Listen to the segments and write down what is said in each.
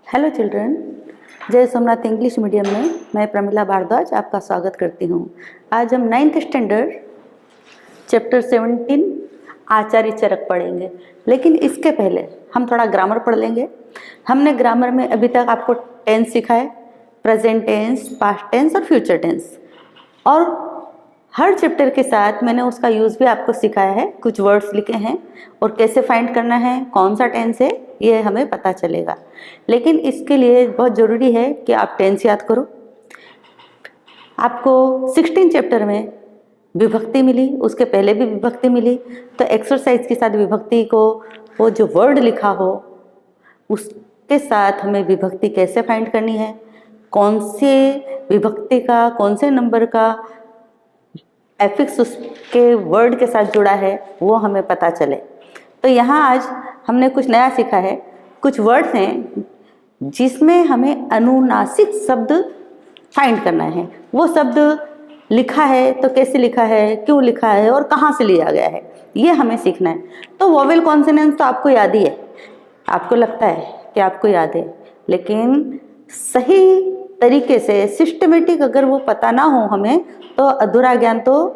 Hello children, जय Somnath English medium में मैं प्रमिला भारद्वाज आपका स्वागत करती हूँ। आज हम 9th स्टैंडर्ड चैप्टर 17 आचार्य चरक पढ़ेंगे, लेकिन इसके पहले हम थोड़ा ग्रामर पढ़ लेंगे। हमने ग्रामर में अभी तक आपको टेंस सिखा है, प्रेजेंट टेंस, पास्ट टेंस और फ्यूचर टेंस, और हर चैप्टर के साथ मैंने उसका यूज़ भी आपको सिखाया है। कुछ वर्ड्स लिखे हैं और कैसे फाइंड करना है, कौन सा टेंस है, ये हमें पता चलेगा। लेकिन इसके लिए बहुत ज़रूरी है कि आप टेंस याद करो। आपको 16 चैप्टर में विभक्ति मिली, उसके पहले भी विभक्ति मिली, तो एक्सरसाइज के साथ विभक्ति को, वो जो वर्ड लिखा हो उसके साथ हमें विभक्ति कैसे फाइंड करनी है, कौन से विभक्ति का, कौन से नंबर का एफिक्स उसके वर्ड के साथ जुड़ा है, वो हमें पता चले। तो यहाँ आज हमने कुछ नया सीखा है। कुछ वर्ड्स हैं जिसमें हमें अनुनासिक शब्द फाइंड करना है। वो शब्द लिखा है तो कैसे लिखा है, क्यों लिखा है और कहाँ से लिया गया है, ये हमें सीखना है। तो वोवेल कॉन्सोनेंट्स तो आपको याद ही है, आपको लगता है कि आपको याद है, लेकिन सही तरीके से सिस्टमेटिक अगर वो पता ना हो हमें, तो अधूरा ज्ञान तो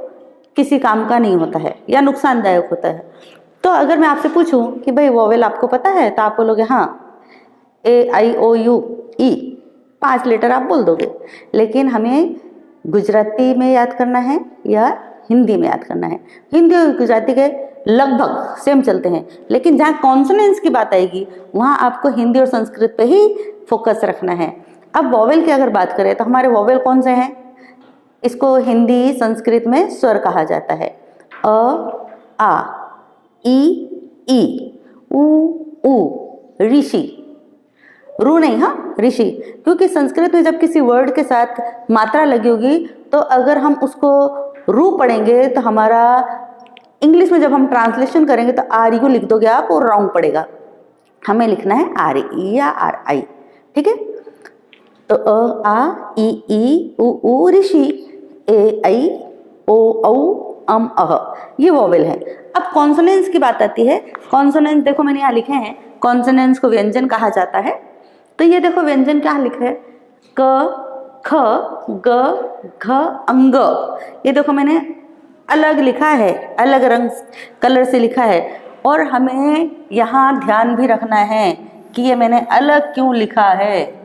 किसी काम का नहीं होता है या नुकसानदायक होता है। तो अगर मैं आपसे पूछूं कि भाई वोवेल आपको पता है, तो आप बोलोगे हाँ, A-I-O-U-E 5 लेटर आप बोल दोगे। लेकिन हमें गुजराती में याद करना है या हिंदी में याद करना है। हिंदी और गुजराती के लगभग सेम चलते हैं, लेकिन जहाँ कॉन्सोनेंट्स की बात आएगी वहाँ आपको हिंदी और संस्कृत पे ही फोकस रखना है। अब वोवेल की अगर बात करें तो हमारे वोवेल कौन से हैं? इसको हिंदी संस्कृत में स्वर कहा जाता है। अ, आ, ई, उ, ऋषि, रू नहीं, हाँ ऋषि। क्योंकि संस्कृत में जब किसी वर्ड के साथ मात्रा लगी होगी, तो अगर हम उसको रू पढ़ेंगे तो हमारा इंग्लिश में जब हम ट्रांसलेशन करेंगे तो आर यू लिख दोगे आप और रॉन्ग पड़ेगा। हमें लिखना है आर ई या आर आई, ठीक है। तो अ, आ, ई, उ, ऋषि, ए, आई, ओ, औ, अह, ये वोवेल है। अब कॉन्सोनेंट्स की बात आती है। कॉन्सोनेंट्स देखो मैंने यहाँ लिखे हैं, कॉन्सोनेंट्स को व्यंजन कहा जाता है। तो ये देखो व्यंजन क्या लिखा है, क, ख, ग, घ, अंग। ये देखो मैंने अलग लिखा है, अलग रंग कलर से लिखा है, और हमें यहाँ ध्यान भी रखना है कि ये मैंने अलग क्यों लिखा है।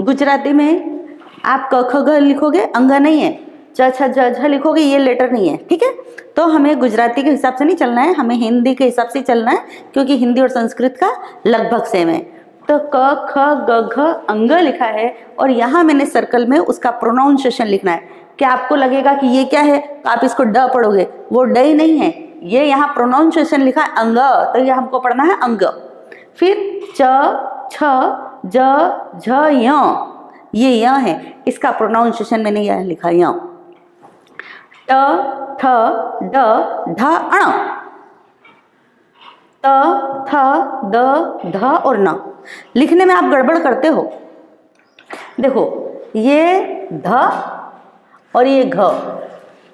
गुजराती में आप क ख ग लिखोगे, अंग नहीं है, च छ ज झ लिखोगे, ये लेटर नहीं है, ठीक है। तो हमें गुजराती के हिसाब से नहीं चलना है, हमें हिंदी के हिसाब से चलना है, क्योंकि हिंदी और संस्कृत का लगभग सेम है। तो क ख ग घ अंग लिखा है, और यहाँ मैंने सर्कल में उसका प्रोनाउंसिएशन लिखना है। क्या आपको लगेगा कि ये क्या है, तो आप इसको ड पढ़ोगे, वो ड ही नहीं है, ये यहाँ प्रोनाउंसिएशन लिखा है अंग, तो ये हमको पढ़ना है अंग। फिर च छ ज झ य, ये य है, इसका प्रोनाउंसिएशन मैंने यह लिखा य। ट ठ ड ढ अण, त थ द ध और न। लिखने में आप गड़बड़ करते हो। देखो ये ध और ये घ,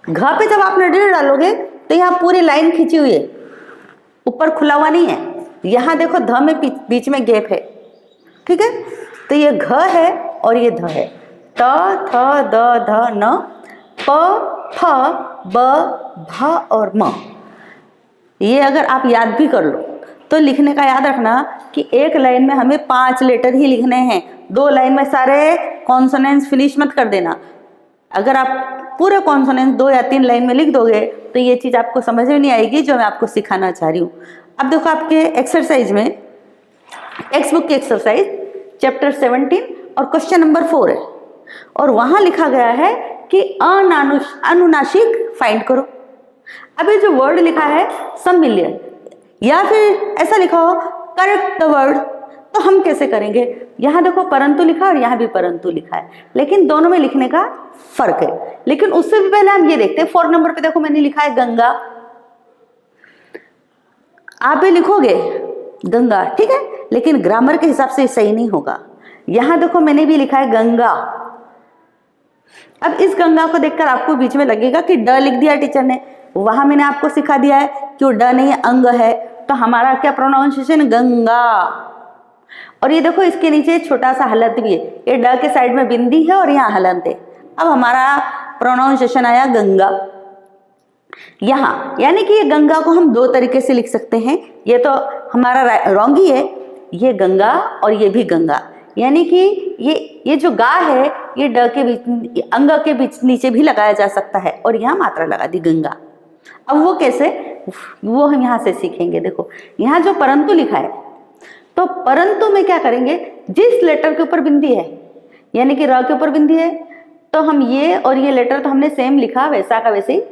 घ पे जब आप ड डालोगे तो यहाँ पूरी लाइन खींची हुई है, ऊपर खुला हुआ नहीं है। यहाँ देखो ध में बीच में गैप है, ठीक है। तो ये घ है और ये ध है। त थ द ध न, प फ ब भ और म। ये अगर आप याद भी कर लो तो लिखने का याद रखना कि एक लाइन में हमें 5 लेटर ही लिखने हैं, 2 लाइन में सारे कॉन्सोनेंट्स फिनिश मत कर देना। अगर आप पूरे कॉन्सोनेंट्स 2 या 3 लाइन में लिख दोगे तो ये चीज़ आपको समझ में नहीं आएगी जो मैं आपको सिखाना चाह रही हूँ। अब देखो आपके एक्सरसाइज में, टेक्स्ट बुक की एक्सरसाइज चैप्टर 17 और क्वेश्चन नंबर 4 है, और वहाँ लिखा गया है कि अनुनासिक फाइंड करो। अभी जो वर्ड लिखा है सम्मिल्य, या फिर ऐसा लिखा हो करेक्ट द वर्ड, तो हम कैसे करेंगे? यहाँ देखो परंतु लिखा और यहाँ भी परंतु लिखा है, लेकिन दोनों में लिखने का फर्क है। लेकिन उससे भी पहले हम ये देखते हैं, 4 नंबर पे देखो मैंने लिखा है गंगा, आप भी लिखोगे गंगा, ठीक है, लेकिन ग्रामर के हिसाब से सही नहीं होगा। यहाँ देखो मैंने भी लिखा है गंगा। अब इस गंगा को देखकर आपको बीच में लगेगा कि ड लिख दिया टीचर ने, वहां मैंने आपको सिखा दिया है कि वो ड नहीं है, अंग है। तो हमारा क्या प्रोनाउंसिएशन, गंगा। और ये देखो इसके नीचे छोटा सा हलंत भी है, ये ड के साइड में बिंदी है और यहाँ हलंत है। अब हमारा प्रोनाउंसिएशन आया गंगा। यहाँ यानी कि ये गंगा को हम दो तरीके से लिख सकते हैं, ये तो हमारा रॉन्ग ही है, ये गंगा और ये भी गंगा, यानी कि ये जो गा है ये ड के बीच, अंग के बीच नीचे भी लगाया जा सकता है और यहाँ मात्रा लगा दी गंगा। अब वो कैसे, वो हम यहाँ से सीखेंगे। देखो यहाँ जो परंतु लिखा है, तो परंतु में क्या करेंगे, जिस लेटर के ऊपर बिंदी है यानी कि र के ऊपर बिंदी है, तो हम ये और ये लेटर तो हमने सेम लिखा वैसा का वैसे ही,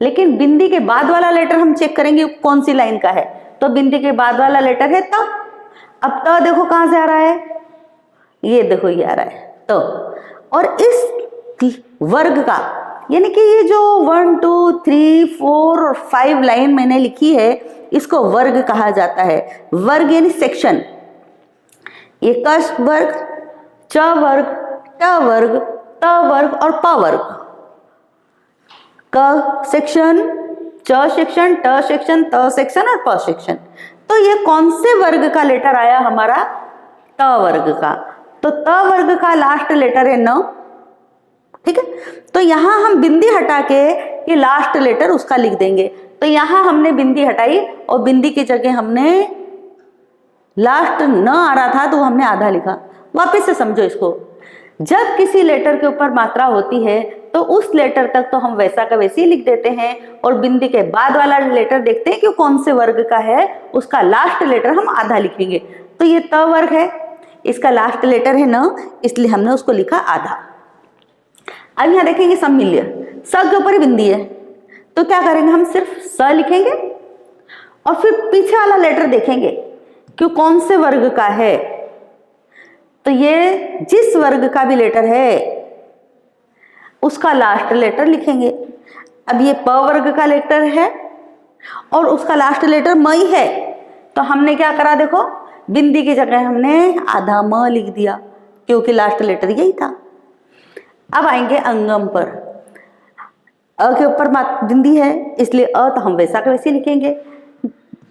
लेकिन बिंदी के बाद वाला लेटर हम चेक करेंगे कौन सी लाइन का है। तो बिंदी के बाद वाला लेटर है त। अब त देखो कहाँ से आ रहा है, ये देखो ये आ रहा है तो। और इस वर्ग का यानी कि ये जो 1 2 3 4 और 5 लाइन मैंने लिखी है, इसको वर्ग कहा जाता है। वर्ग यानी सेक्शन, ये क वर्ग, च वर्ग, ट वर्ग, त वर्ग और प वर्ग। क सेक्शन, च सेक्शन, ट सेक्शन, त सेक्शन और प सेक्शन। तो ये कौन से वर्ग का लेटर आया हमारा, त वर्ग का। तो त वर्ग का लास्ट लेटर है न, ठीक है। तो यहाँ हम बिंदी हटा के ये लास्ट लेटर उसका लिख देंगे। तो यहाँ हमने बिंदी हटाई और बिंदी की जगह हमने लास्ट न आ रहा था तो हमने आधा लिखा। वापस से समझो इसको, जब किसी लेटर के ऊपर मात्रा होती है तो उस लेटर तक तो हम वैसा का वैसे ही लिख देते हैं, और बिंदी के बाद वाला लेटर देखते हैं कि कौन से वर्ग का है, उसका लास्ट लेटर हम आधा लिखेंगे। तो ये त वर्ग है, इसका लास्ट लेटर है न, इसलिए हमने उसको लिखा आधा। अब यहाँ देखेंगे सम्मिल्य, स के ऊपर बिंदी है, तो क्या करेंगे, हम सिर्फ स लिखेंगे और फिर पीछे वाला लेटर देखेंगे कि कौन से वर्ग का है। तो ये जिस वर्ग का भी लेटर है उसका लास्ट लेटर लिखेंगे। अब ये प वर्ग का लेटर है और उसका लास्ट लेटर म ही है, तो हमने क्या करा, देखो बिंदी की जगह हमने आधा म लिख दिया क्योंकि लास्ट लेटर यही था। अब आएंगे अंगम पर, अ के ऊपर बिंदी है इसलिए अ तो हम वैसा का वैसे लिखेंगे।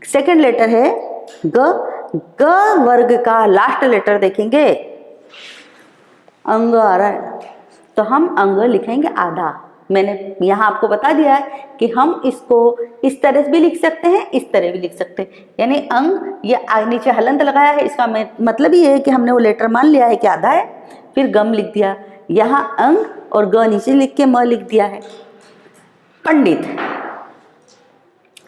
सेकंड लेटर है ग, ग वर्ग का लास्ट लेटर देखेंगे, अंग आ रहा है तो हम अंग लिखेंगे आधा। मैंने यहाँ आपको बता दिया है कि हम इसको इस तरह से भी लिख सकते हैं, इस तरह भी लिख सकते हैं। यानी अंग, ये नीचे हलंत लगाया है, इसका मतलब ये है कि हमने वो लेटर मान लिया है कि आधा है, फिर गम लिख दिया। यहाँ अंग और ग नीचे लिख के म लिख दिया है। पंडित,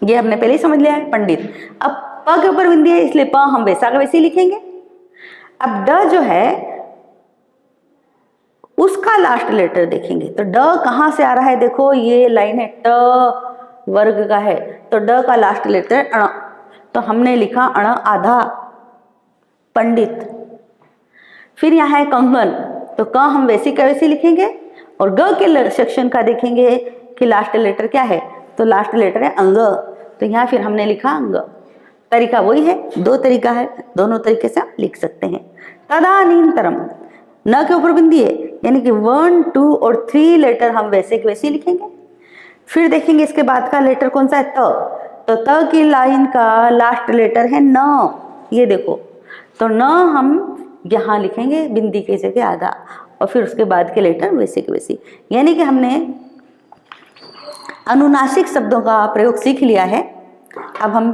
ये हमने पहले ही समझ लिया है पंडित। अब प के ऊपर बिंदी है इसलिए प हम वैसा का वैसे ही लिखेंगे। अब ड जो है उसका लास्ट लेटर देखेंगे, तो ड कहाँ से आ रहा है, देखो ये लाइन है ट वर्ग का है, तो ड का लास्ट लेटर अण, तो हमने लिखा अण आधा, पंडित। फिर यहाँ है कंगन, तो क हम वैसे का वैसे लिखेंगे और ग के सेक्शन का देखेंगे कि लास्ट लेटर क्या है, तो लास्ट लेटर है अंग, तो यहाँ फिर हमने लिखा अंग। तरीका वही है, दो तरीका है, दोनों तरीके से आप लिख सकते हैं। तदानीन्तरम, न के ऊपर बिंदी है यानी कि 1 2 और 3 लेटर हम वैसे के वैसे लिखेंगे। फिर देखेंगे इसके बाद का लेटर कौन सा है, त, तो त की लाइन का लास्ट लेटर है न, ये देखो, तो न हम यहाँ लिखेंगे बिंदी की जगह आधा, और फिर उसके बाद के लेटर वैसे के वैसे। यानी कि हमने अनुनासिक शब्दों का प्रयोग सीख लिया है। अब हम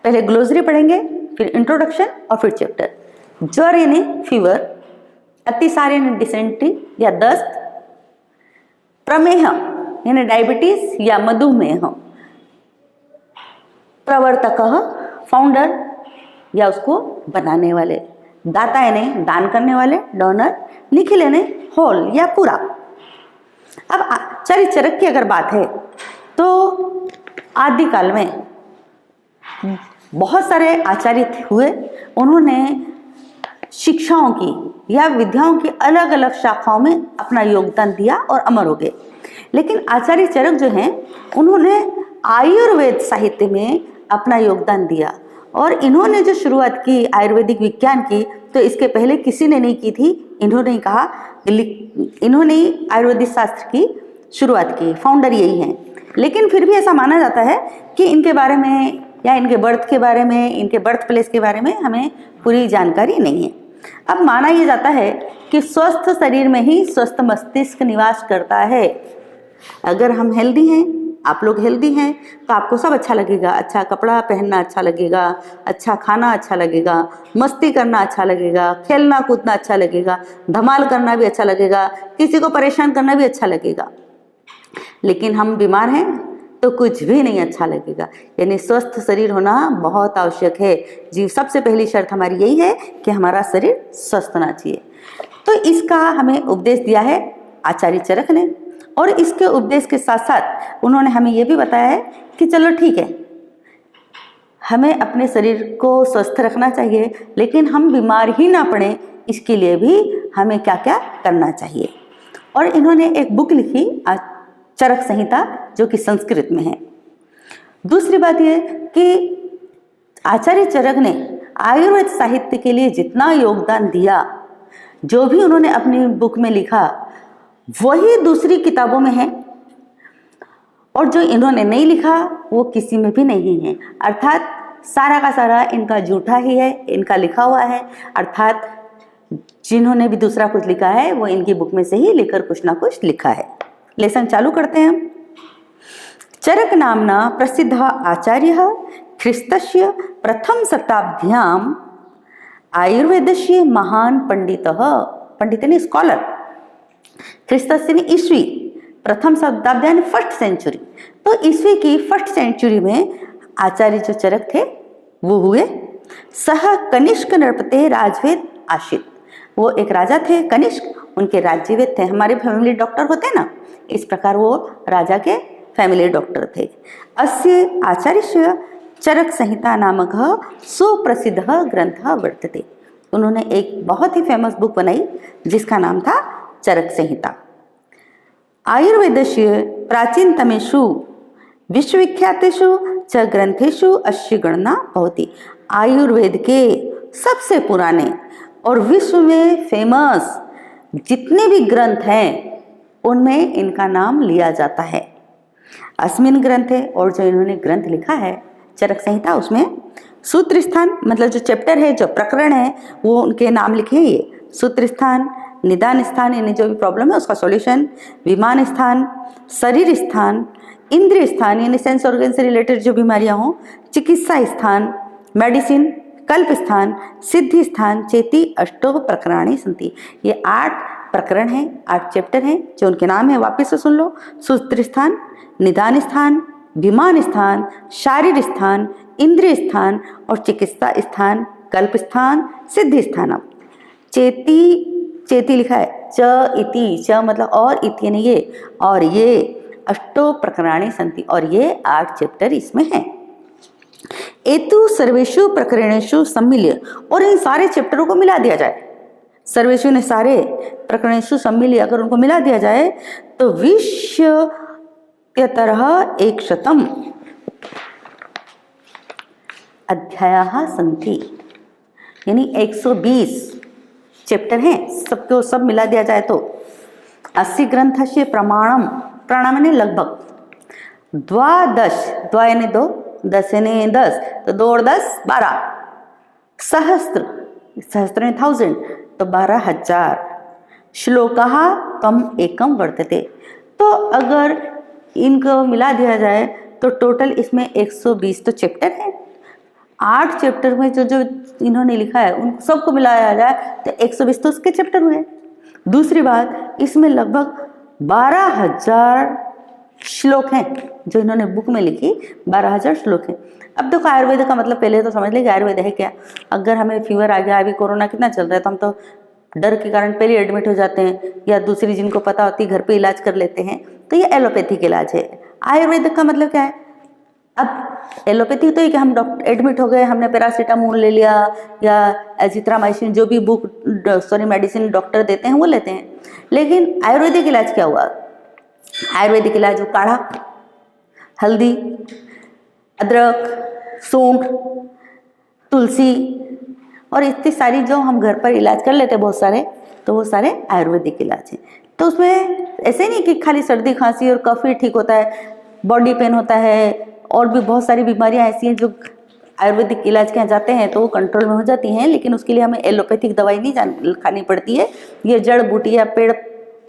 पहले ग्लोसरी पढ़ेंगे, फिर इंट्रोडक्शन और फिर चैप्टर। ज्वर यानी फीवर, अतिसार यानी डिसेंट्री या दस्त, प्रमेह यानी डायबिटीज या मधुमेह, प्रवर्तक फाउंडर या उसको बनाने वाले, दाता यानी दान करने वाले डोनर, निखिल यानी होल या पूरा। अब आचार्य चरक की अगर बात है तो आदिकाल में बहुत सारे आचार्य हुए, उन्होंने शिक्षाओं की या विद्याओं की अलग अलग शाखाओं में अपना योगदान दिया और अमर हो गए। लेकिन आचार्य चरक जो हैं उन्होंने आयुर्वेद साहित्य में अपना योगदान दिया, और इन्होंने जो शुरुआत की आयुर्वेदिक विज्ञान की, तो इसके पहले किसी ने नहीं की थी। इन्होंने कहा, इन्होंने आयुर्वेदिक शास्त्र की शुरुआत की, फाउंडर यही हैं। लेकिन फिर भी ऐसा माना जाता है कि इनके बारे में या इनके बर्थ के बारे में, इनके बर्थ प्लेस के बारे में हमें पूरी जानकारी नहीं है। अब माना यह जाता है कि स्वस्थ शरीर में ही स्वस्थ मस्तिष्क निवास करता है। अगर हम हेल्दी हैं, आप लोग हेल्दी हैं, तो आपको सब अच्छा लगेगा। अच्छा कपड़ा पहनना अच्छा लगेगा, अच्छा खाना अच्छा लगेगा, मस्ती करना अच्छा लगेगा, खेलना कूदना अच्छा लगेगा, धमाल करना भी अच्छा लगेगा, किसी को परेशान करना भी अच्छा लगेगा। लेकिन हम बीमार हैं तो कुछ भी नहीं अच्छा लगेगा। यानी स्वस्थ शरीर होना बहुत आवश्यक है। जी, सबसे पहली शर्त हमारी यही है कि हमारा शरीर स्वस्थ होना चाहिए। तो इसका हमें उपदेश दिया है आचार्य चरक ने, और इसके उपदेश के साथ साथ उन्होंने हमें ये भी बताया है कि चलो ठीक है, हमें अपने शरीर को स्वस्थ रखना चाहिए, लेकिन हम बीमार ही ना पड़े, इसके लिए भी हमें क्या क्या करना चाहिए। और इन्होंने एक बुक लिखी चरक संहिता, जो कि संस्कृत में है। दूसरी बात यह कि आचार्य चरक ने आयुर्वेद साहित्य के लिए जितना योगदान दिया, जो भी उन्होंने अपनी बुक में लिखा, वही दूसरी किताबों में है, और जो इन्होंने नहीं लिखा वो किसी में भी नहीं है। अर्थात सारा का सारा इनका झूठा ही है, इनका लिखा हुआ है। अर्थात जिन्होंने भी दूसरा कुछ लिखा है वो इनकी बुक में से ही लेकर कुछ ना कुछ लिखा है। लेसन चालू करते हैं हम। चरक नामना प्रसिद्ध आचार्य ख्रिस्तस्य प्रथम शताब्द्याम आयुर्वेदस्य महान पंडित ने स्कॉलर, ख्रिस्तस्य ने ईस्वी, प्रथम शताब्दी यानी फर्स्ट सेंचुरी। तो ईस्वी की फर्स्ट सेंचुरी में आचार्य जो चरक थे वो हुए। सह कनिष्क नृपते राजवेद आशित, वो एक राजा थे कनिष्क, उनके राज्यवेद थे। हमारे फैमिली डॉक्टर होते हैं ना, इस प्रकार वो राजा के फैमिली डॉक्टर थे। अस्य आचार्यस्य चरक संहिता नामक सुप्रसिद्ध ग्रंथ वर्तते। उन्होंने एक बहुत ही फेमस बुक बनाई जिसका नाम था चरक संहिता। आयुर्वेदस्य प्राचीनतमेषु विश्वविख्यातेषु च ग्रंथेषु अस्य गणना भवति। आयुर्वेद के सबसे पुराने और विश्व में फेमस जितने भी ग्रंथ हैं उनमें इनका नाम लिया जाता है। अस्मिन ग्रंथ है, और जो इन्होंने ग्रंथ लिखा है चरक संहिता, उसमें सूत्र स्थान मतलब जो चैप्टर है, जो प्रकरण है, वो उनके नाम लिखे हैं। ये सूत्र स्थान, निदान स्थान यानी जो भी प्रॉब्लम है उसका सॉल्यूशन, विमान स्थान, शरीर स्थान, इंद्रिय स्थान यानी सेंस ऑर्गन से रिलेटेड जो बीमारियां हों, चिकित्सा स्थान, मेडिसिन, कल्प स्थान, सिद्धि स्थान, चेती अष्टो प्रकरणानि सन्ति। ये 8 प्रकरण हैं, 8 चैप्टर हैं जो उनके नाम है। वापस से सुन लो। सूत्र स्थान, निदान स्थान, विमान स्थान, शारीर स्थान, इंद्रिय स्थान और चिकित्सा स्थान, कल्प स्थान, सिद्धि स्थान। चेती लिखा है च इति, च मतलब और, इति यानी ये, और ये अष्टो प्रकरणानि सन्ति, और ये 8 चैप्टर इसमें हैं। एतु सर्वेषु प्रकरणेषु सम्मिल्य, और इन सारे चैप्टरों को मिला दिया जाए, सर्वेषु ने सारे, प्रकरणेषु सम्मिल्य अगर उनको मिला दिया जाए तो 20 अध्यायाः सन्ति, यानी 120 चैप्टर हैं। सबको सब मिला दिया जाए तो 80 ग्रंथस्य प्रमाणम, प्रमाण यानी लगभग, द्वादश, द्वा यानी 2, 10 यानी 10, तो 2 और 10 12, सहस्त्र, सहस्त्र यानी 1000, तो 12,000 श्लोकाः तम एकम वर्तते। तो अगर इनको मिला दिया जाए तो टोटल इसमें 120 तो चैप्टर है। 8 चैप्टर में जो जो इन्होंने लिखा है उन सबको मिलाया जाए तो 120 तो उसके चैप्टर हुए। दूसरी बात, इसमें लगभग 12,000 श्लोक हैं जो इन्होंने बुक में लिखी, 12,000 श्लोक हैं। अब देखो आयुर्वेद का मतलब पहले तो समझ लेंगे आयुर्वेद है क्या। अगर हमें फीवर आ गया, अभी कोरोना कितना चल रहा है, तो हम तो डर के कारण पहले एडमिट हो जाते हैं, या दूसरी जिनको पता होती है घर पे इलाज कर लेते हैं, तो ये एलोपैथिक इलाज है। आयुर्वेदिक का मतलब क्या है? अब एलोपैथी तो ये कि हम डॉक्टर एडमिट हो गए, हमने पैरासीटामोल ले लिया या एजिथ्रोमाइसिन, जो भी मेडिसिन डॉक्टर देते हैं वो लेते हैं। लेकिन आयुर्वेदिक इलाज क्या हुआ? आयुर्वेदिक इलाज काढ़ा, हल्दी, अदरक, सूंठ, तुलसी और इतनी सारी जो हम घर पर इलाज कर लेते हैं बहुत सारे, तो वो सारे आयुर्वेदिक इलाज हैं। तो उसमें ऐसे नहीं कि खाली सर्दी खांसी और कफ ही ठीक होता है, बॉडी पेन होता है, और भी बहुत सारी बीमारियां ऐसी हैं जो आयुर्वेदिक इलाज के यहाँ जाते हैं तो वो कंट्रोल में हो जाती हैं, लेकिन उसके लिए हमें एलोपैथिक दवाई नहीं खानी पड़ती है। ये जड़ बूटी या पेड़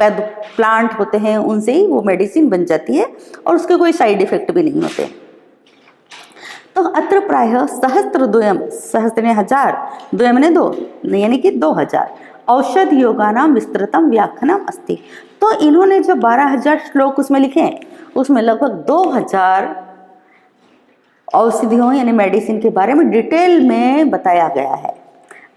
प्लांट होते हैं उनसे ही वो मेडिसिन बन जाती है और उसके कोई साइड इफेक्ट भी नहीं होते। तो अत्र प्रायः सहस्त्रद्वयम, सहस्त्र ने 1000, द्वयम ने 2, यानी कि 2000 औषध योगानाम विस्तृतम व्याख्यानम अस्ति। तो इन्होंने जो 12000 श्लोक उसमें लिखे हैं उसमें लगभग 2000 औषधियों यानी मेडिसिन के बारे में डिटेल में बताया गया है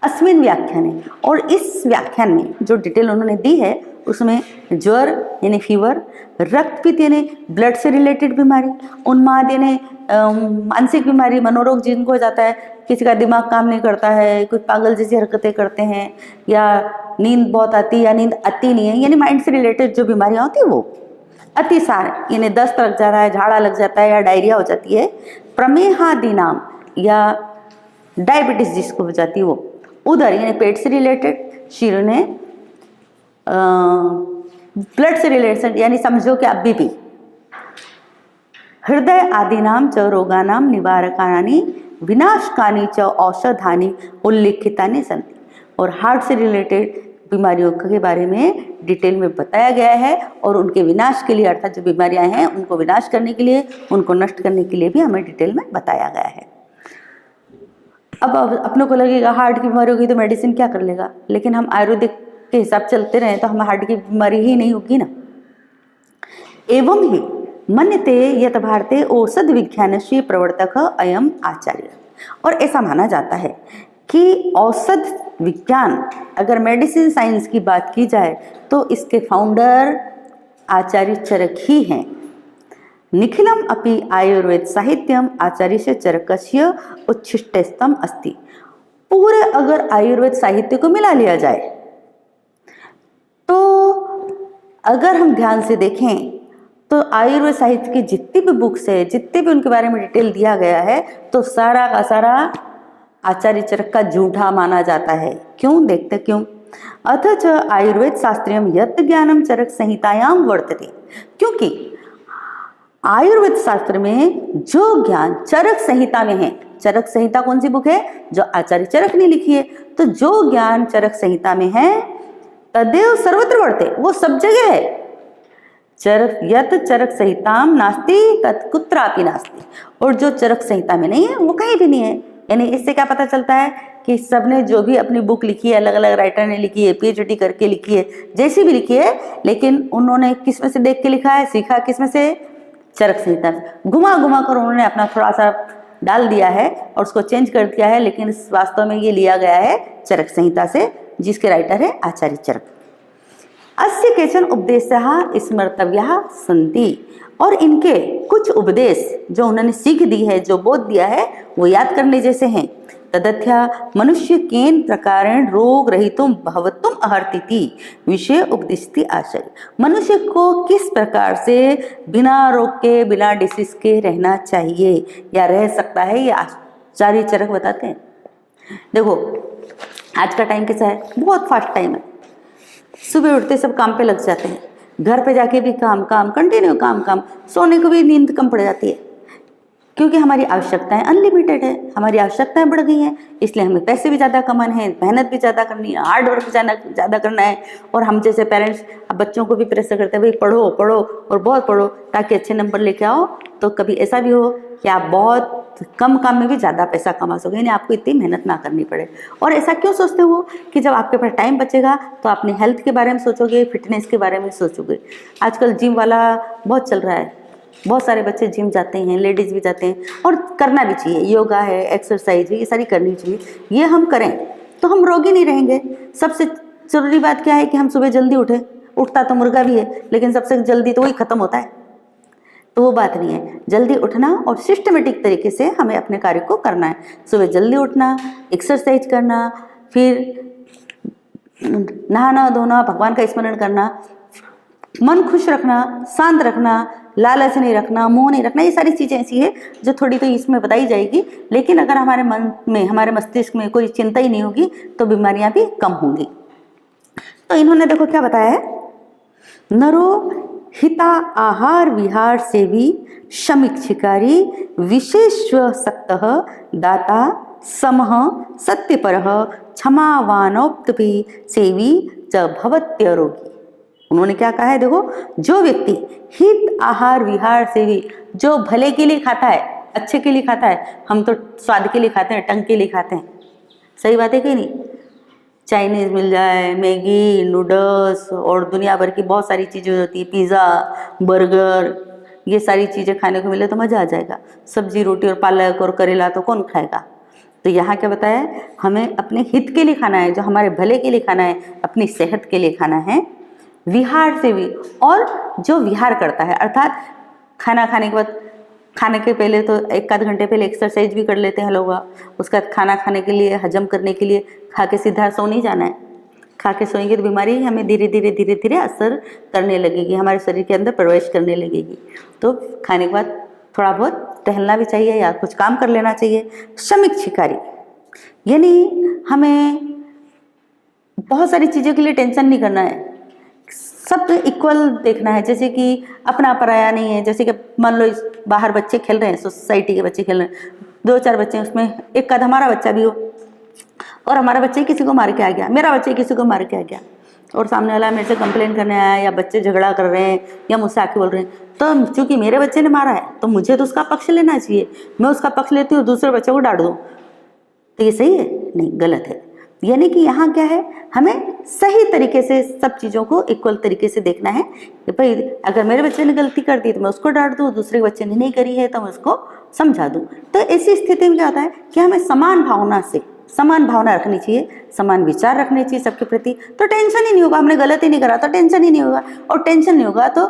अस्मिन व्याख्यान है। और इस व्याख्यान में जो डिटेल उन्होंने दी है उसमें ज्वर यानी फीवर, रक्तपित्त यानी ब्लड से रिलेटेड बीमारी, उन्माद यानी मानसिक बीमारी, मनोरोग जिनको हो जाता है, किसी का दिमाग काम नहीं करता है, कुछ पागल जैसी हरकतें करते हैं, या नींद बहुत आती है या नींद आती नहीं है, यानी माइंड से रिलेटेड जो बीमारियाँ होती है वो। अतिसार यानी दस्त लग जा रहा है, झाड़ा लग जाता है या डायरिया हो जाती है। प्रमेहादि नाम या डायबिटीज जिसको हो जाती है वो। उदर यानी पेट से रिलेटेड, शिर ने ब्लड से रिलेटेड यानी समझो कि आप बीपी। हृदय आदि नाम च रोगानाम निवारकानि विनाशकानि च औषधानि उल्लिखितानि सन्ति। और हार्ट से रिलेटेड बीमारियों के बारे में डिटेल में बताया गया है और उनके विनाश के लिए, अर्थात जो बीमारियां हैं उनको विनाश करने के लिए, उनको नष्ट करने के लिए भी हमें डिटेल में बताया गया है। अब अपनों को लगेगा हार्ट की बीमारी होगी तो मेडिसिन क्या कर लेगा, लेकिन हम आयुर्वेदिक के हिसाब चलते रहे तो हमें हार्ट की बीमारी ही नहीं होगी ना। एवं ही मन्यते यत भारते औषध विज्ञान से प्रवर्तक अयम आचार्य। और ऐसा माना जाता है कि औषध विज्ञान, अगर मेडिसिन साइंस की बात की जाए तो इसके फाउंडर आचार्य चरक ही हैं। निखिलम अपि आयुर्वेद साहित्यम आचार्य से चरकस्य उच्छिष्टस्तम अस्ति। पूरे अगर आयुर्वेद साहित्य को मिला लिया जाए तो अगर हम ध्यान से देखें तो आयुर्वेद साहित्य की जितनी भी बुक्स है, जितने भी उनके बारे में डिटेल दिया गया है, तो सारा का सारा आचार्य चरक का झूठा माना जाता है। क्यों? देखते क्यों। अथच आयुर्वेद शास्त्रीयम यत् ज्ञानम चरक संहितायाम वर्तते। क्योंकि आयुर्वेद शास्त्र में जो ज्ञान चरक संहिता में है, चरक संहिता कौन सी बुक है? जो आचार्य चरक ने लिखी है। तो जो ज्ञान चरक संहिता में है तदेव सर्वत्र वर्ते, वो सब जगह है। चरक यत चरक संहिताम नास्ति तत् कुत्रापि नास्ति। और जो चरक संहिता में नहीं है वो कहीं भी नहीं है। यानी इससे क्या पता चलता है कि सबने जो भी अपनी बुक लिखी है, अलग अलग राइटर ने लिखी है, पीएचडी करके लिखी है, जैसी भी लिखी है, लेकिन उन्होंने किस में से देख के लिखा है, सीखा किस में से? चरक संहिता से। घुमा घुमा कर उन्होंने अपना थोड़ा सा डाल दिया है और उसको चेंज कर दिया है, लेकिन वास्तव में ये लिया गया है चरक संहिता से, जिसके राइटर है आचार्य चरक। अस्य केचन उपदेशः स्मर्तव्यः सन्ति। और इनके कुछ उपदेश जो उन्होंने सीख दी है, जो बोध दिया है, वो याद करने जैसे हैं। तदथ्या मनुष्य केन प्रकारेण रोग रहितुम भवतुम अर्हति विषय उपदिष्टि आचार्य। मनुष्य को किस प्रकार से बिना रोग के, बिना डिसीज के रहना चाहिए या रह सकता है, ये आचार्य चरक बताते हैं। देखो आज का टाइम कैसा है, बहुत फास्ट टाइम है। सुबह उठते सब काम पे लग जाते हैं, घर पे जाके भी काम काम, कंटिन्यू काम काम, सोने को भी नींद कम पड़ जाती है, क्योंकि हमारी आवश्यकताएं अनलिमिटेड है, हमारी आवश्यकताएं बढ़ गई हैं, इसलिए हमें पैसे भी ज़्यादा कमाने हैं, मेहनत भी ज़्यादा करनी है, हार्ड वर्क ज़्यादा करना है। और हम जैसे पेरेंट्स अब बच्चों को भी प्रेशर करते हैं, भाई पढ़ो पढ़ो और बहुत पढ़ो ताकि अच्छे नंबर लेके आओ। तो कभी ऐसा भी हो कि आप बहुत कम काम में भी ज़्यादा पैसा कमा सकोगे, यानी आपको इतनी मेहनत ना करनी पड़े। और ऐसा क्यों सोचते हो कि जब आपके पास टाइम बचेगा तो अपनी हेल्थ के बारे में सोचोगे, फिटनेस के बारे में सोचोगे। आजकल जिम वाला बहुत चल रहा है, बहुत सारे बच्चे जिम जाते हैं, लेडीज़ भी जाते हैं, और करना भी चाहिए। योगा है, एक्सरसाइज है, ये सारी करनी चाहिए। ये हम करें तो हम रोगी नहीं रहेंगे। सबसे ज़रूरी बात क्या है कि हम सुबह जल्दी उठें। उठता तो मुर्गा भी है, लेकिन सबसे जल्दी तो वही ख़त्म होता है, तो वो बात नहीं है। जल्दी उठना और सिस्टमेटिक तरीके से हमें अपने कार्य को करना है। सुबह जल्दी उठना, एक्सरसाइज करना, फिर नहाना धोना, भगवान का स्मरण करना, मन खुश रखना, शांत रखना, लालच नहीं रखना, मोह नहीं रखना। ये सारी चीज़ें ऐसी है जो थोड़ी तो इसमें बताई जाएगी, लेकिन अगर हमारे मन में, हमारे मस्तिष्क में कोई चिंता ही नहीं होगी तो बीमारियां भी कम होंगी। तो इन्होंने देखो क्या बताया है, नरो हिता आहार विहार सेवी शमिक शिकारी विशेष्वसक्तः दाता समः सत्यपरः क्षमावानोक्तपि सेवी च भवत्यरोगी। उन्होंने क्या कहा है देखो, जो व्यक्ति हित आहार विहार सेवी, जो भले के लिए खाता है, अच्छे के लिए खाता है, हम तो स्वाद के लिए खाते हैं, टंग के लिए खाते हैं, सही बात है कि नहीं। चाइनीज़ मिल जाए, मैगी, नूडल्स और दुनिया भर की बहुत सारी चीज़ें होती है, पिज़्ज़ा, बर्गर, ये सारी चीज़ें खाने को मिले तो मज़ा आ जाएगा। सब्जी रोटी और पालक और करेला तो कौन खाएगा। तो यहाँ क्या बताया, हमें अपने हित के लिए खाना है, जो हमारे भले के लिए खाना है, अपनी सेहत के लिए खाना है। विहार से भी, और जो विहार करता है अर्थात खाना खाने के बाद, खाने के पहले तो एक आध घंटे पहले एक्सरसाइज भी कर लेते हैं लोग, उसका खाना खाने के लिए, हजम करने के लिए खा के सीधा सो नहीं जाना है। खा के सोएंगे तो बीमारी हमें धीरे धीरे असर करने लगेगी, हमारे शरीर के अंदर प्रवेश करने लगेगी। तो खाने के बाद थोड़ा बहुत टहलना भी चाहिए या कुछ काम कर लेना चाहिए। श्रमिक शिकारी यानी हमें बहुत सारी चीज़ों के लिए टेंशन नहीं करना है, सब इक्वल देखना है। जैसे कि अपना पराया नहीं है, जैसे कि मान लो बाहर बच्चे खेल रहे हैं, सोसाइटी के बच्चे खेल रहे हैं, 2-4 बच्चे, उसमें एक आध हमारा बच्चा भी हो, और हमारा बच्चा ही किसी को मार के आ गया, मेरा बच्चा ही किसी को मार के आ गया, और सामने वाला मेरे से कंप्लेन करने आया, या बच्चे झगड़ा कर रहे हैं या मुझसे आके बोल रहे हैं, तो चूंकि मेरे बच्चे ने मारा है तो मुझे तो उसका पक्ष लेना चाहिए। मैं उसका पक्ष लेती हूँ, दूसरे बच्चे को डांट दूँ, तो ये सही है? नहीं, गलत है। यानी कि यहाँ क्या है, हमें सही तरीके से सब चीज़ों को इक्वल तरीके से देखना है कि भाई अगर मेरे बच्चे ने गलती कर दी तो मैं उसको डांट दूँ, दूसरे बच्चे ने नहीं करी है तो मैं उसको समझा दूँ। तो ऐसी स्थिति में क्या होता है कि हमें समान भावना से, समान भावना रखनी चाहिए, समान विचार रखने चाहिए सबके प्रति, तो टेंशन ही नहीं होगा। हमने गलत ही नहीं करा तो टेंशन ही नहीं होगा, और टेंशन नहीं होगा तो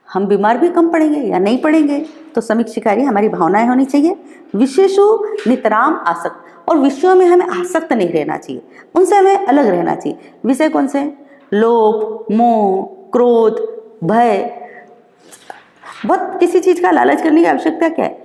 हम बीमार भी कम पड़ेंगे या नहीं पड़ेंगे। तो समीक शिकारी हमारी भावनाएं होनी चाहिए। विशेषु नितराम आसक्त, और विषयों में हमें आसक्त नहीं रहना चाहिए, उनसे हमें अलग रहना चाहिए। विषय कौन से? लोभ, मोह, क्रोध, भय। बहुत किसी चीज़ का लालच करने की आवश्यकता क्या है?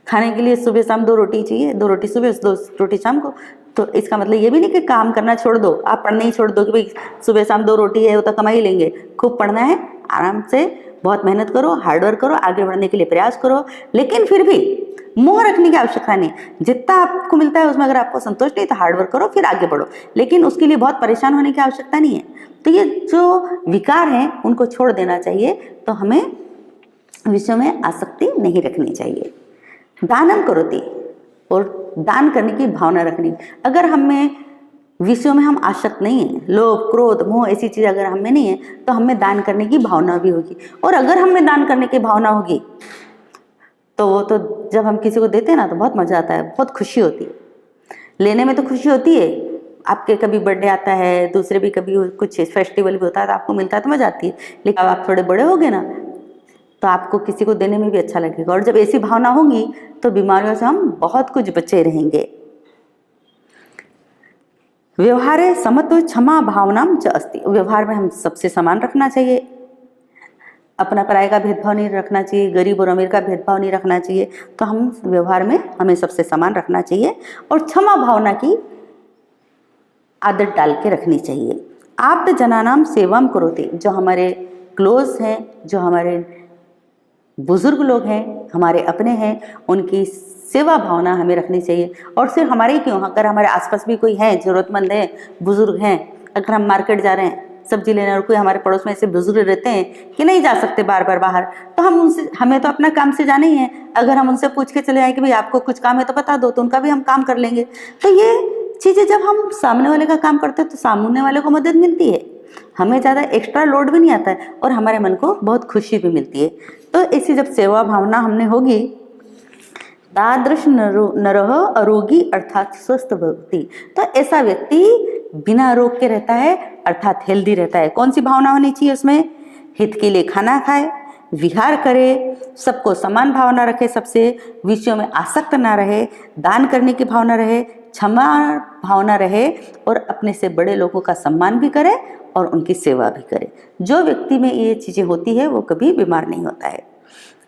खाने के लिए सुबह शाम 2 रोटी चाहिए, 2 रोटी सुबह 2 रोटी शाम को। तो इसका मतलब ये भी नहीं कि काम करना छोड़ दो, आप पढ़ना ही छोड़ दो कि भाई सुबह शाम 2 रोटी है वो तो कमा ही लेंगे। खूब पढ़ना है, आराम से बहुत मेहनत करो, हार्डवर्क करो, आगे बढ़ने के लिए प्रयास करो, लेकिन फिर भी मोह रखने की आवश्यकता नहीं। जितना आपको मिलता है उसमें अगर आपको संतोष नहीं तो हार्डवर्क करो, फिर आगे बढ़ो, लेकिन उसके लिए बहुत परेशान होने की आवश्यकता नहीं है। तो ये जो विकार हैं उनको छोड़ देना चाहिए। तो हमें विषयों में आसक्ति नहीं रखनी चाहिए। दानम करोति, और दान करने की भावना रखनी। अगर हमें विषयों में हम आसक्त नहीं हैं, लोभ, क्रोध, मोह ऐसी चीज़ अगर हमें नहीं है, तो हमें दान करने की भावना भी होगी। और अगर हमें दान करने की भावना होगी तो वो तो जब हम किसी को देते हैं ना तो बहुत मज़ा आता है, बहुत खुशी होती है। लेने में तो खुशी होती है, आपके कभी बर्थडे आता है, दूसरे भी कभी कुछ फेस्टिवल भी होता है तो आपको मिलता है तो मज़ा आती है। लेकिन अब आप थोड़े बड़े हो गए ना तो आपको किसी को देने में भी अच्छा लगेगा। और जब ऐसी भावना होगी तो बीमारियों से हम बहुत कुछ बचे रहेंगे। व्यवहारे समत्व क्षमा भावनाम च अस्ति, व्यवहार में हम सबसे समान रखना चाहिए, अपना पराये का भेदभाव नहीं रखना चाहिए, गरीब और अमीर का भेदभाव नहीं रखना चाहिए। तो हम व्यवहार में हमें सबसे समान रखना चाहिए, और क्षमा भावना की आदत डाल के रखनी चाहिए। आप्त जनानाम सेवम करोति, जो हमारे क्लोज हैं, जो हमारे बुजुर्ग लोग हैं, हमारे अपने हैं, उनकी सेवा भावना हमें रखनी चाहिए। और सिर्फ हमारे ही क्यों, अगर हमारे आसपास भी कोई है, ज़रूरतमंद है, बुजुर्ग हैं, अगर हम मार्केट जा रहे हैं सब्जी लेने और कोई हमारे पड़ोस में ऐसे बुजुर्ग रहते हैं कि नहीं जा सकते बार बार बाहर, तो हम उनसे, हमें तो अपना काम से जाना ही है, अगर हम उनसे पूछ के चले आए कि भाई आपको कुछ काम है तो बता दो, तो उनका भी हम काम कर लेंगे। तो ये चीज़ें जब हम सामने वाले का काम करते हैं तो सामने वाले को मदद मिलती है, हमें ज़्यादा एक्स्ट्रा लोड भी नहीं आता है, और हमारे मन को बहुत खुशी भी मिलती है। तो ऐसी जब सेवा भावना हमने होगी, तादृश नरह अरोगी अर्थात स्वस्थ भवति, तो ऐसा व्यक्ति बिना रोग के रहता है, अर्थात हेल्दी रहता है। कौन सी भावना होनी चाहिए उसमें? हित के लिए खाना खाए, विहार करे, सबको समान भावना रखे, सबसे विषयों में आसक्त ना रहे, दान करने की भावना रहे, क्षमा भावना रहे, और अपने से बड़े लोगों का सम्मान भी करे और उनकी सेवा भी करे। जो व्यक्ति में ये चीज़ें होती है वो कभी बीमार नहीं होता है।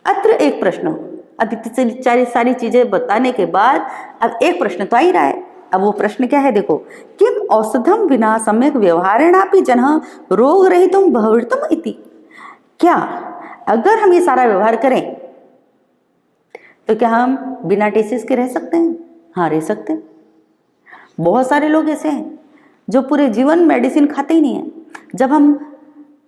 अत्र एक प्रश्न, अब इतनी सारी चीज़ें बताने के बाद अब एक प्रश्न तो आ ही रहा है। अब वो प्रश्न क्या है देखो, किम औषधम विना सम्यक व्यवहारेणापि जनः रोग रहितुम भवितुम इति, क्या अगर हम ये सारा व्यवहार करें तो क्या हम बिना डिसीज के रह सकते हैं? हाँ, रह सकते हैं। बहुत सारे लोग ऐसे हैं जो पूरे जीवन मेडिसिन खाते ही नहीं है। जब हम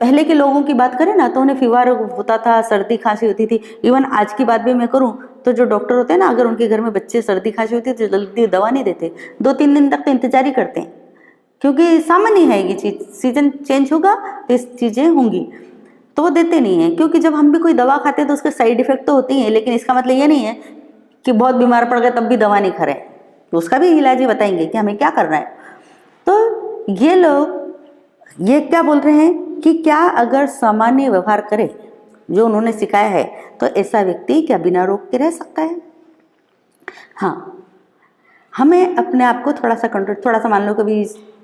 पहले के लोगों की बात करें ना तो उन्हें फीवर होता था, सर्दी खांसी होती थी। इवन आज की बात भी मैं करूं तो जो डॉक्टर होते हैं ना, अगर उनके घर में बच्चे सर्दी खांसी होती है तो जल्दी दवा नहीं देते, 2-3 दिन तक तो इंतजार ही करते हैं, क्योंकि सामान्य है ये चीज़, सीजन चेंज होगा तो इस चीज़ें होंगी, तो वो देते नहीं हैं। क्योंकि जब हम भी कोई दवा खाते हैं तो उसके साइड इफेक्ट तो होती हैं, लेकिन इसका मतलब ये नहीं है कि बहुत बीमार पड़ गए तब भी दवा नहीं खा रहे, तो उसका भी इलाज ही बताएंगे कि हमें क्या करना है। तो ये लोग ये क्या बोल रहे हैं कि क्या अगर सामान्य व्यवहार करे जो उन्होंने सिखाया है तो ऐसा व्यक्ति क्या बिना रोग के रह सकता है? हाँ, हमें अपने आप को थोड़ा सा कंट्रोल, थोड़ा सा मान लो कभी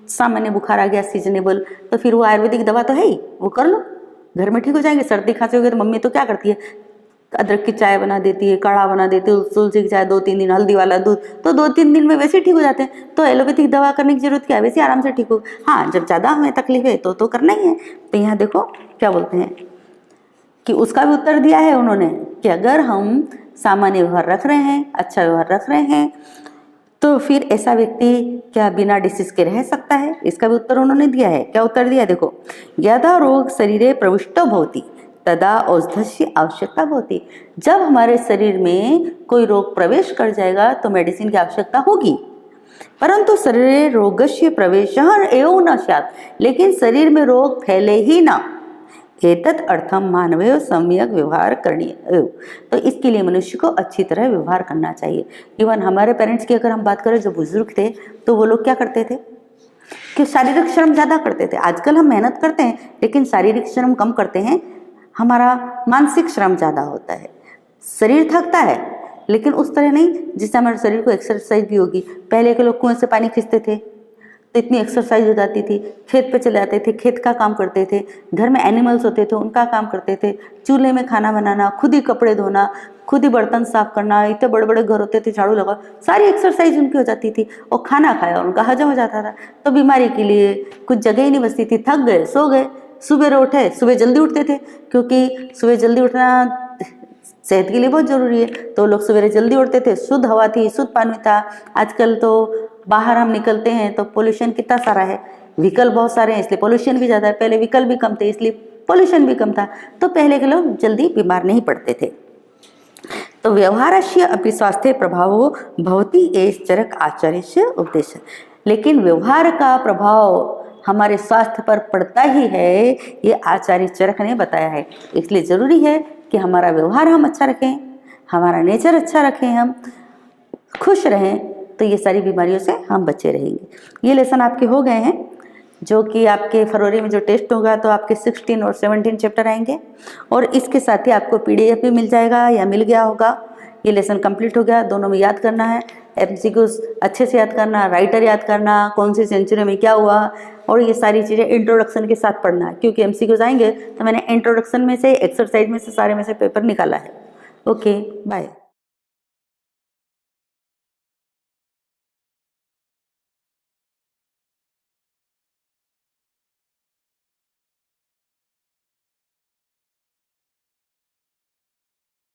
सामान्य बुखार आ गया सीजनेबल, तो फिर वो आयुर्वेदिक दवा तो है ही, वो कर लो, घर में ठीक हो जाएंगे। सर्दी खांसी हो गई तो मम्मी तो क्या करती है, अदरक की चाय बना देती है, काढ़ा बना देती है, तुलसी की चाय 2-3 दिन, हल्दी वाला दूध, तो 2-3 दिन में वैसे ठीक हो जाते हैं। तो एलोपैथिक दवा करने की जरूरत क्या है, वैसे आराम से ठीक हो। हाँ, जब ज़्यादा हमें तकलीफ है तो करना ही है। तो यहाँ देखो क्या बोलते हैं कि उसका भी उत्तर दिया है उन्होंने कि अगर हम सामान्य व्यवहार रख रहे हैं, अच्छा व्यवहार रख रहे हैं, तो फिर ऐसा व्यक्ति क्या बिना डिसीज के रह सकता है? इसका भी उत्तर उन्होंने दिया है। क्या उत्तर दिया देखो, यदा रोग शरीरे प्रविष्टो भवति तदा औषधस्य आवश्यकता भवति। जब हमारे शरीर में कोई रोग प्रवेश कर जाएगा तो मेडिसिन की आवश्यकता होगी, परंतु शरीरे रोगस्य प्रवेशः एव न स्यात्, लेकिन शरीर में रोग फैले ही ना। एतत् अर्थम मानवेय सम्यक व्यवहार करणीय। तो इसके लिए मनुष्य को अच्छी तरह व्यवहार करना चाहिए। इवन हमारे पेरेंट्स की अगर हम बात करें, जो बुजुर्ग थे, तो वो लोग क्या करते थे कि शारीरिक श्रम ज़्यादा करते थे। आजकल हम मेहनत करते हैं लेकिन शारीरिक श्रम कम करते हैं, हमारा मानसिक श्रम ज़्यादा होता है। शरीर थकता है लेकिन उस तरह नहीं जिससे हमारे शरीर को एक्सरसाइज भी होगी। पहले के लोग कुएं से पानी खींचते थे तो इतनी एक्सरसाइज हो जाती थी, खेत पे चले जाते थे, खेत का काम करते थे, घर में एनिमल्स होते थे उनका काम करते थे, चूल्हे में खाना बनाना, खुद ही कपड़े धोना, खुद ही बर्तन साफ करना, इतने बड़े बड़े घर होते थे, झाड़ू लगा, सारी एक्सरसाइज उनकी हो जाती थी। और खाना खाया उनका हजम हो जाता था, तो बीमारी के लिए कुछ जगह ही नहीं बचती थी। थक गए, सो गए, सुबह उठे, सुबह जल्दी उठते थे, क्योंकि सुबह जल्दी उठना सेहत के लिए बहुत जरूरी है। तो लोग सवेरे जल्दी उठते थे, शुद्ध हवा थी, शुद्ध पानी था। आजकल तो बाहर हम निकलते हैं तो पोल्यूशन कितना सारा है, व्हीकल बहुत सारे हैं इसलिए पोल्यूशन भी ज़्यादा है। पहले व्हीकल भी कम थे इसलिए पोल्यूशन भी कम था, तो पहले के लोग जल्दी बीमार नहीं पड़ते थे। तो व्यवहारस्य अपि स्वास्थ्य प्रभावो भवति एष चरक आचार्यस्य उपदेश। लेकिन व्यवहार का प्रभाव हमारे स्वास्थ्य पर पड़ता ही है, ये आचार्य चरक ने बताया है। इसलिए ज़रूरी है कि हमारा व्यवहार हम अच्छा रखें, हमारा नेचर अच्छा रखें, हम खुश रहें, तो ये सारी बीमारियों से हम बचे रहेंगे। ये लेसन आपके हो गए हैं, जो कि आपके फरवरी में जो टेस्ट होगा तो आपके 16 और 17 चैप्टर आएंगे, और इसके साथ ही आपको PDF भी मिल जाएगा या मिल गया होगा। ये लेसन कंप्लीट हो गया। दोनों में याद करना है, MCQs अच्छे से याद करना, राइटर याद करना, कौन सी सेंचुरी में क्या हुआ, और ये सारी चीज़ें इंट्रोडक्शन के साथ पढ़ना है, क्योंकि MCQs आएंगे तो मैंने इंट्रोडक्शन में से, एक्सरसाइज में से, सारे में से पेपर निकाला है। Okay, bye.